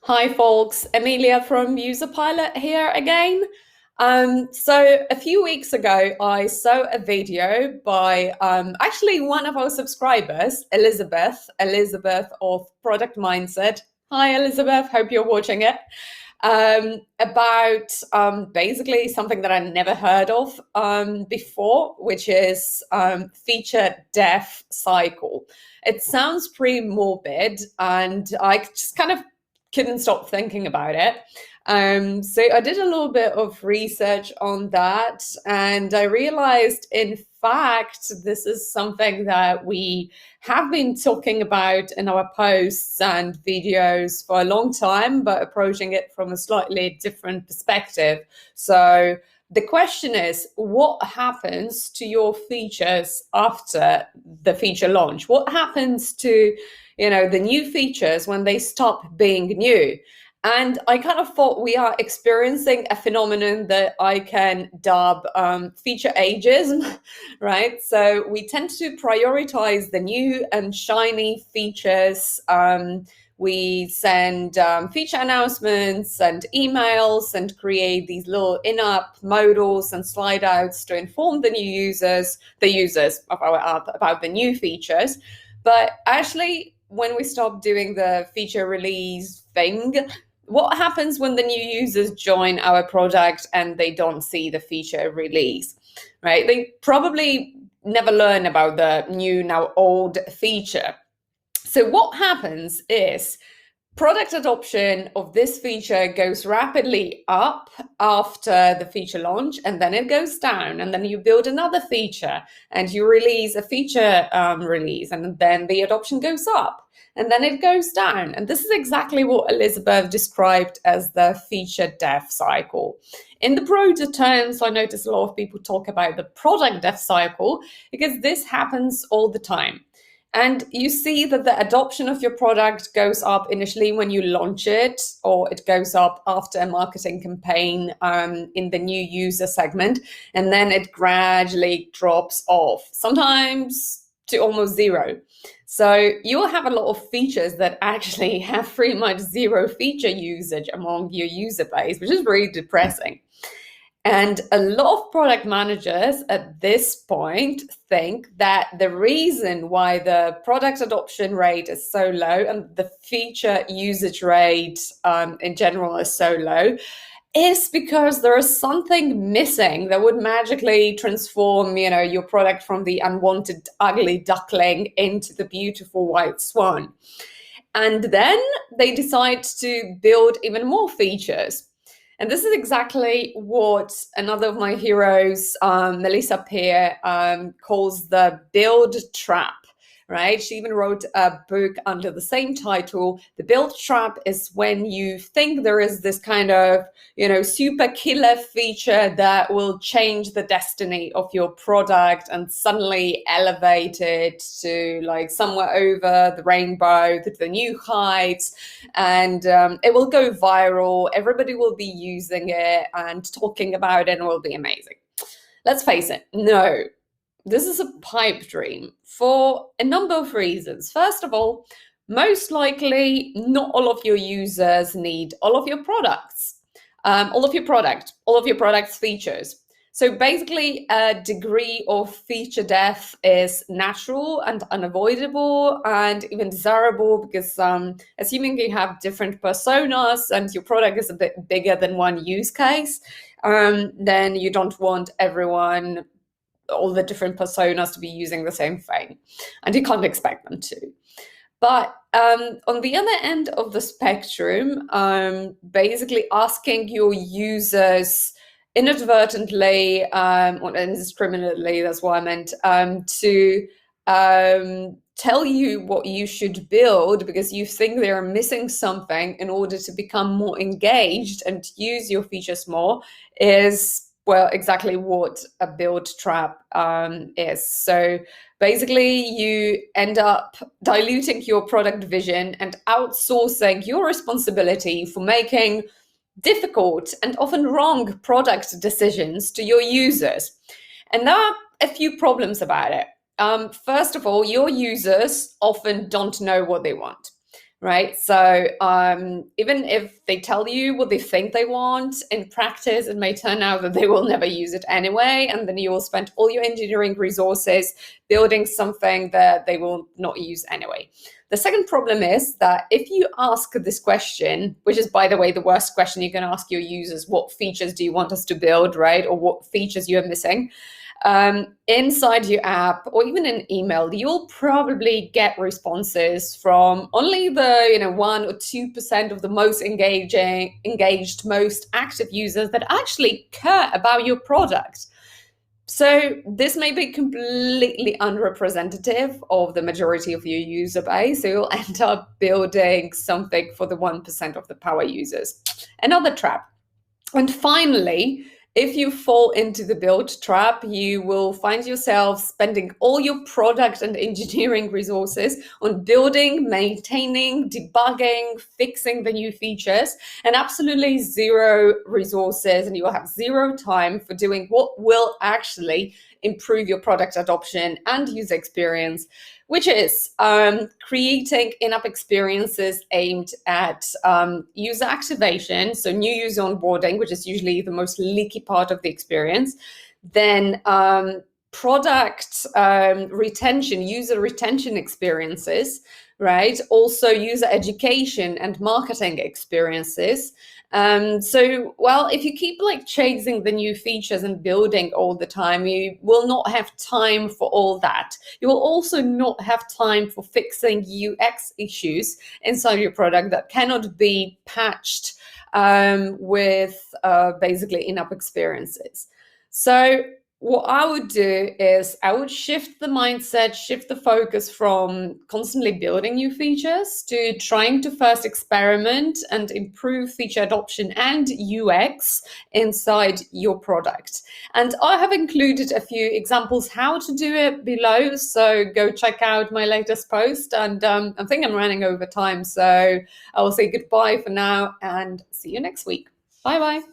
Hi folks, Amelia from Userpilot here again. So a few weeks ago, I saw a video by actually one of our subscribers, Elizabeth of Product Mindset. Hi Elizabeth, hope you're watching it. About basically something that I never heard of before, which is feature dev cycle. It sounds pretty morbid, and I just kind of couldn't stop thinking about it. So I did a little bit of research on that, and I realized, in fact, this is something that we have been talking about in our posts and videos for a long time, but approaching it from a slightly different perspective. So the question is, what happens to your features after the feature launch? What happens to, the new features when they stop being new? And I kind of thought we are experiencing a phenomenon that I can dub feature ageism, right? So we tend to prioritize the new and shiny features. We send feature announcements and emails and create these little in-app modals and slide outs to inform the users of our app about the new features. But actually, when we stop doing the feature release thing, what happens when the new users join our product and they don't see the feature release, right? They probably never learn about the new, now old feature. So what happens is product adoption of this feature goes rapidly up after the feature launch, and then it goes down, and then you build another feature and you release a feature release, and then the adoption goes up. And then it goes down. And this is exactly what Elizabeth described as the feature dev cycle. In the broader terms, I notice a lot of people talk about the product dev cycle because this happens all the time. And you see that the adoption of your product goes up initially when you launch it, or it goes up after a marketing campaign in the new user segment, and then it gradually drops off, sometimes to almost zero. So you'll have a lot of features that actually have pretty much zero feature usage among your user base, which is really depressing. And a lot of product managers at this point think that the reason why the product adoption rate is so low and the feature usage rate in general is so low is because there is something missing that would magically transform, your product from the unwanted ugly duckling into the beautiful white swan. And then they decide to build even more features. And this is exactly what another of my heroes, Melissa Peer, calls the build trap. Right? She even wrote a book under the same title. The build trap is when you think there is this kind of, super killer feature that will change the destiny of your product and suddenly elevate it to like somewhere over the rainbow, to the new heights, and it will go viral. Everybody will be using it and talking about it, and it will be amazing. Let's face it, no. This is a pipe dream for a number of reasons. First of all, most likely not all of your users need all of your products, all of your product's features. So basically, a degree of feature death is natural and unavoidable and even desirable because assuming you have different personas and your product is a bit bigger than one use case, then you don't want all the different personas to be using the same thing, and you can't expect them to. But on the other end of the spectrum, basically asking your users inadvertently or indiscriminately, that's what I meant, to tell you what you should build because you think they're missing something in order to become more engaged and use your features more is, well, exactly what a build trap is. So basically, you end up diluting your product vision and outsourcing your responsibility for making difficult and often wrong product decisions to your users. And there are a few problems about it. First of all, your users often don't know what they want. right? So even if they tell you what they think they want, in practice, it may turn out that they will never use it anyway. And then you will spend all your engineering resources building something that they will not use anyway. The second problem is that if you ask this question, which is, by the way, the worst question you can ask your users, what features do you want us to build, right? Or what features you are missing? Inside your app or even an email, you'll probably get responses from only the 1 or 2% of the most engaged, most active users that actually care about your product. So this may be completely unrepresentative of the majority of your user base. So you'll end up building something for the 1% of the power users. Another trap. And finally, if you fall into the build trap, you will find yourself spending all your product and engineering resources on building, maintaining, debugging, fixing the new features, and absolutely zero resources, and you will have zero time for doing what will actually improve your product adoption and user experience, which is creating in-app experiences aimed at user activation, so new user onboarding, which is usually the most leaky part of the experience, then product retention, user retention experiences, right? Also user education and marketing experiences. If you keep chasing the new features and building all the time, you will not have time for all that. You will also not have time for fixing UX issues inside your product that cannot be patched with basically in-app experiences. So what I would do is I would shift the mindset, shift the focus from constantly building new features to trying to first experiment and improve feature adoption and UX inside your product. And I have included a few examples how to do it below. So go check out my latest post. And I think I'm running over time. So I will say goodbye for now and see you next week. Bye-bye.